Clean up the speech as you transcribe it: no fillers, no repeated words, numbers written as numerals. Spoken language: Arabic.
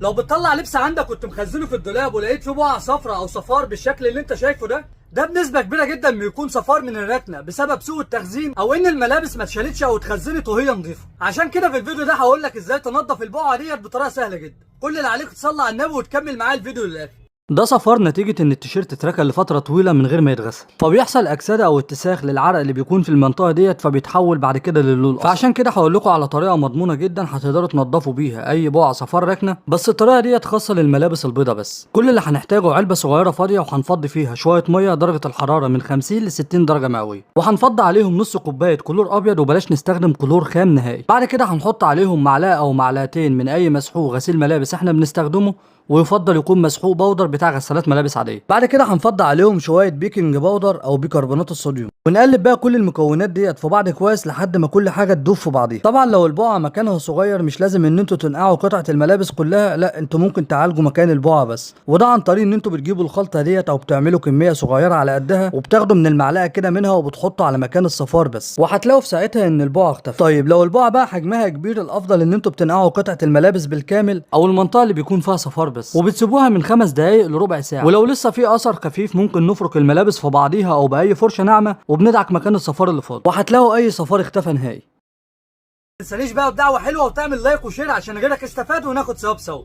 لو بتطلع لبس عندك كنت مخزنه في الدولاب ولقيت فيه بقع صفرة او صفار بالشكل اللي انت شايفه ده بنسبة كبيرة جدا بيكون صفار من الركنة بسبب سوء التخزين او ان الملابس ما اتشالتش او اتخزنت وهي نظيفة. عشان كده في الفيديو ده هقول لك ازاي تنظف البقعة ديت بطريقة سهلة جدا. كل اللي عليك تصلي على النبي وتكمل معايا الفيديو للاخر. ده صفار نتيجة ان التيشيرت اتركن لفترة طويلة من غير ما يتغسل، فبيحصل اكسدة او اتساخ للعرق اللي بيكون في المنطقة ديت، فبيتحول بعد كده للون اصفر. فعشان كده هقول لكم على طريقة مضمونة جدا هتقدروا تنضفوا بيها اي بقعة صفار ركنة، بس الطريقة ديت خاصة للملابس البيضاء بس. كل اللي هنحتاجه علبة صغيرة فاضية وهنفضي فيها شوية مية درجة الحرارة من 50 ل 60 درجة مئوية، وهنفضي عليهم نص كوباية كلور ابيض، وبلاش نستخدم كلور خام نهائي. بعد كده هنحط عليهم معلقة او معلقتين من اي مسحوق غسيل ملابس احنا بنستخدمه، ويفضل يكون مسحوق بودر بتاع غسالات ملابس عاديه. بعد كده هنفضي عليهم شويه بيكنج باودر او بيكربونات الصوديوم، ونقلب بقى كل المكونات ديت في بعض كويس لحد ما كل حاجه تدوب في بعضيها. طبعا لو البقعه مكانها صغير مش لازم ان انتوا تنقعوا قطعه الملابس كلها، لا انتوا ممكن تعالجوا مكان البقعه بس، وده عن طريق ان انتوا بتجيبوا الخلطه ديت او بتعملوا كميه صغيره على قدها وبتاخدوا من المعلقه كده منها وبتحطوا على مكان الصفار بس، وهتلاقوا في ساعتها ان البقعه اختفت. طيب لو البقعه بقى حجمها كبير، الافضل ان انتوا بتنقعوا قطعه الملابس بالكامل او المنطقه اللي بيكون فيها صفار بس، وبتسيبوها من 5 دقايق لربع ساعه. ولو لسه في اثر خفيف ممكن نفرك الملابس في بعضيها او باي فرشه ناعمه وبندعك مكان الصفار اللي فاضي، وهتلاقوا اي صفار اختفى نهائي. ما تنسانيش بقى بدعوه حلوه وتعمل لايك وشير عشان غيرك استفاد وناخد ثواب سوا.